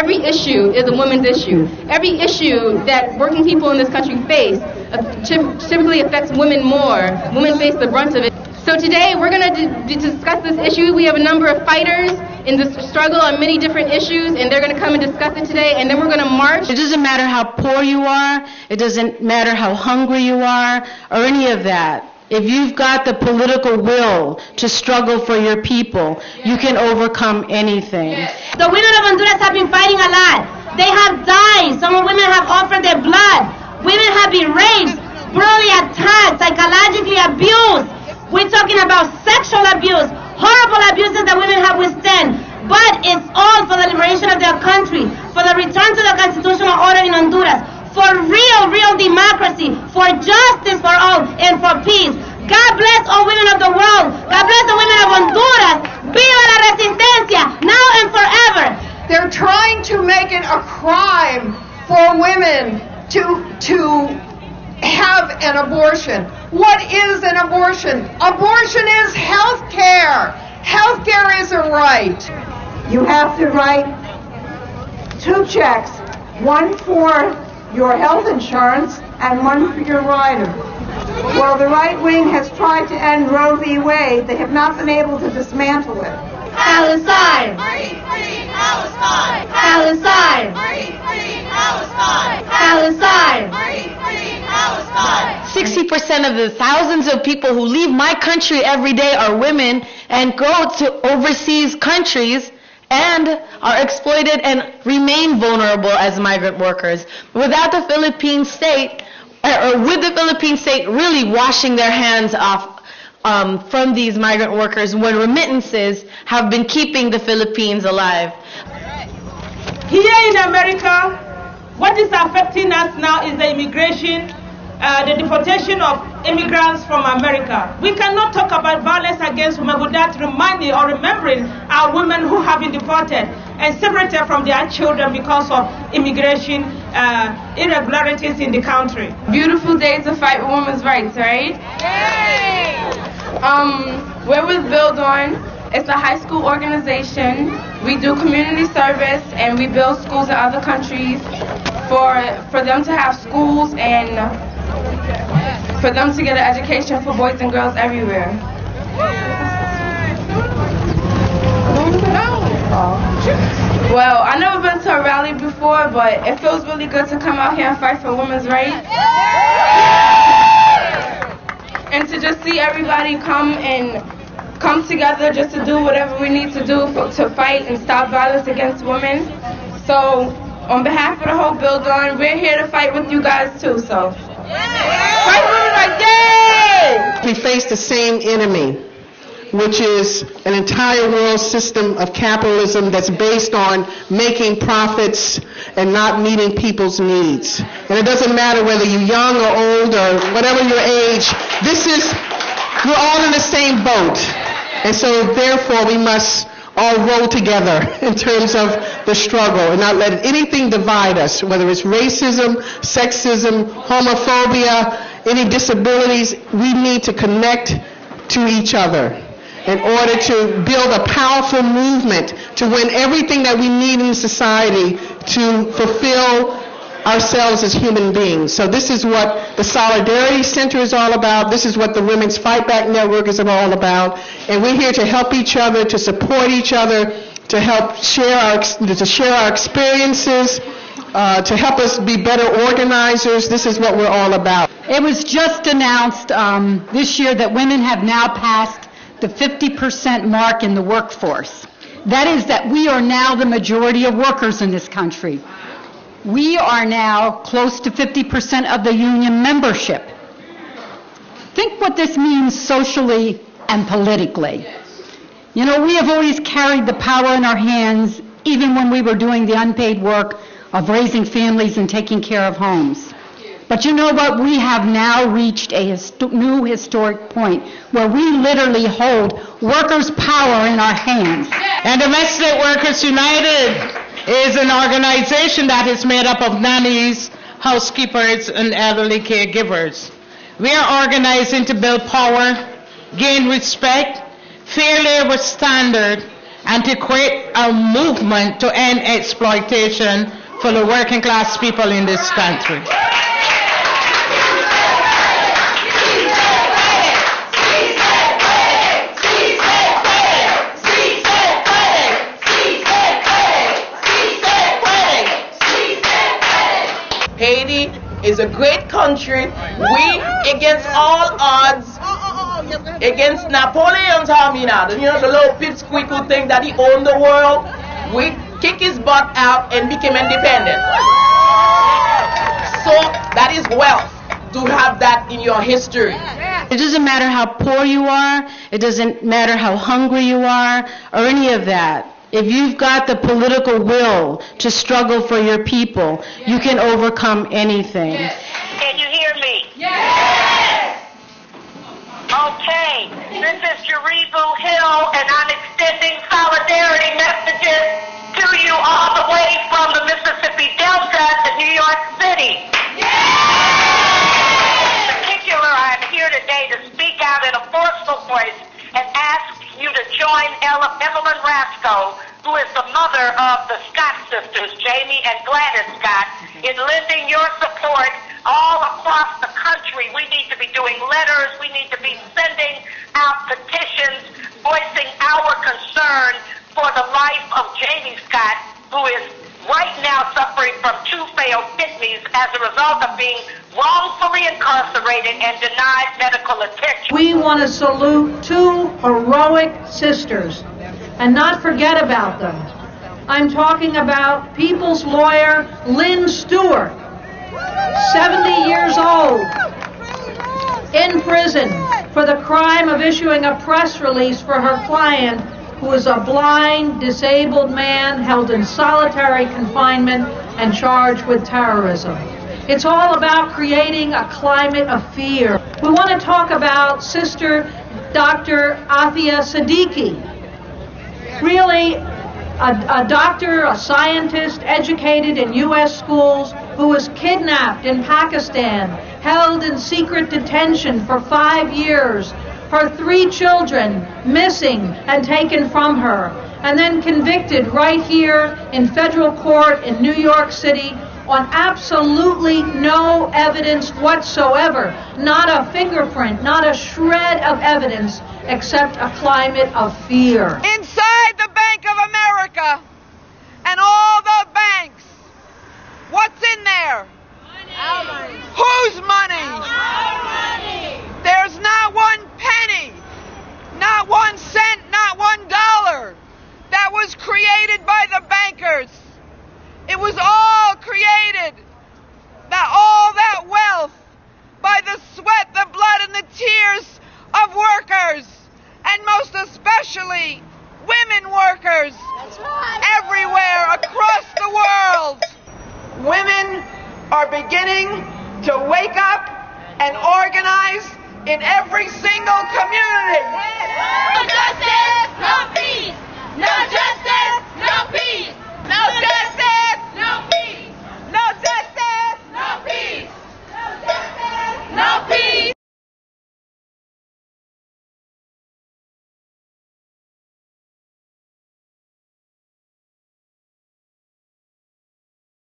every issue is a women's issue. Every issue that working people in this country face typically affects women more. Women face the brunt of it. So today we're going to discuss this issue. We have a number of fighters in this struggle on many different issues, and they're going to come and discuss it today, and then we're going to march. It doesn't matter how poor you are, it doesn't matter how hungry you are, or any of that. If you've got the political will to struggle for your people, you can overcome anything. The women of Honduras have been fighting a lot. They have died. Some women have offered their blood. Women have been raped, brutally attacked, psychologically abused. We're talking about sexual abuse, horrible abuses that women have withstood. But it's all for the liberation of their country, for the return to the constitutional order in Honduras, for real democracy, for justice for all, and for peace. God bless all women of the world. God bless the women of Honduras. Viva la resistencia, now and forever. They're trying to make it a crime for women to have an abortion. What is an abortion? Abortion is health care. Health care is a right. You have to write 2 checks, one for your health insurance and one for your rider. While the right wing has tried to end Roe v. Wade, they have not been able to dismantle it. Palestine! Free, free Palestine! Palestine! Free, free Palestine! Palestine! Free, free Palestine! 60% of the thousands of people who leave my country every day are women and go to overseas countries and are exploited and remain vulnerable as migrant workers. Without the Philippine state, or with the Philippine state really washing their hands off from these migrant workers when remittances have been keeping the Philippines alive. Here in America, what is affecting us now is the immigration, the deportation of immigrants from America. We cannot talk about violence against women without reminding or remembering our women who have been deported and separated from their children because of immigration irregularities in the country. Beautiful day to fight for women's rights, right? Yay! We're with Build On. It's a high school organization. We do community service and we build schools in other countries for them to have schools and for them to get an education for boys and girls everywhere. Well, I've never been to a rally before, but it feels really good to come out here and fight for women's rights. And to just see everybody come together just to do whatever we need to do to fight and stop violence against women. So, on behalf of the whole Build On, we're here to fight with you guys too, so. Fight women's rights, yay! We face the same enemy, which is an entire world system of capitalism that's based on making profits and not meeting people's needs. And it doesn't matter whether you're young or old or whatever your age, we're all in the same boat. And so therefore we must all roll together in terms of the struggle and not let anything divide us, whether it's racism, sexism, homophobia, any disabilities. We need to connect to each other in order to build a powerful movement to win everything that we need in society to fulfill ourselves as human beings. So this is what the Solidarity Center is all about. This is what the Women's Fightback Network is all about. And we're here to help each other, to support each other, to help share our experiences, to help us be better organizers. This is what we're all about. It was just announced this year that women have now passed the 50% mark in the workforce. That is that we are now the majority of workers in this country. We are now close to 50% of the union membership. Think what this means socially and politically. You know, we have always carried the power in our hands, even when we were doing the unpaid work of raising families and taking care of homes. But you know what? We have now reached a new historic point where we literally hold workers' power in our hands. And Domestic Workers United is an organization that is made up of nannies, housekeepers, and elderly caregivers. We are organizing to build power, gain respect, fair labor standard, and to create a movement to end exploitation for the working class people in this country. Haiti is a great country. We, against all odds, against Napoleon's army now, the little pipsqueak who think that he owned the world, we kick his butt out and became independent. So that is wealth, to have that in your history. It doesn't matter how poor you are, it doesn't matter how hungry you are, or any of that. If you've got the political will to struggle for your people, you can overcome anything. Can you hear me? Yes! Okay, this is Jeribu Hill, and I'm extending solidarity messages to you all the way from the Mississippi Delta to New York City. In particular, I'm here today to speak out in a forceful voice and ask you to join Evelyn Rasco, who is the mother of the Scott sisters, Jamie and Gladys Scott, in lending your support all across the country. We need to be doing letters. We need to be sending out petitions, voicing our concern for the life of Jamie Scott, who is right now suffering from 2 failed kidneys as a result of being wrongfully incarcerated and denied medical attention. We want to salute 2 heroic sisters and not forget about them. I'm talking about people's lawyer Lynn Stewart, 70 years old, in prison for the crime of issuing a press release for her client, who is a blind, disabled man held in solitary confinement and charged with terrorism. It's all about creating a climate of fear. We want to talk about Sister Dr. Athia Siddiqui. Really, a doctor, a scientist, educated in U.S. schools, who was kidnapped in Pakistan, held in secret detention for 5 years, her 3 children missing and taken from her, and then convicted right here in federal court in New York City on absolutely no evidence whatsoever, not a fingerprint, not a shred of evidence, except a climate of fear. Inside the Bank of America and all the banks, what's in there? Our money. Whose money? Our money. There's not 1 penny, not 1 cent, not $1 that was created by the bankers. It was all created, all that wealth, by the sweat, the blood, and the tears of workers, and most especially women workers. That's right. Everywhere across the world. Women are beginning to wake up and organize in every single community. No justice, no peace. No justice.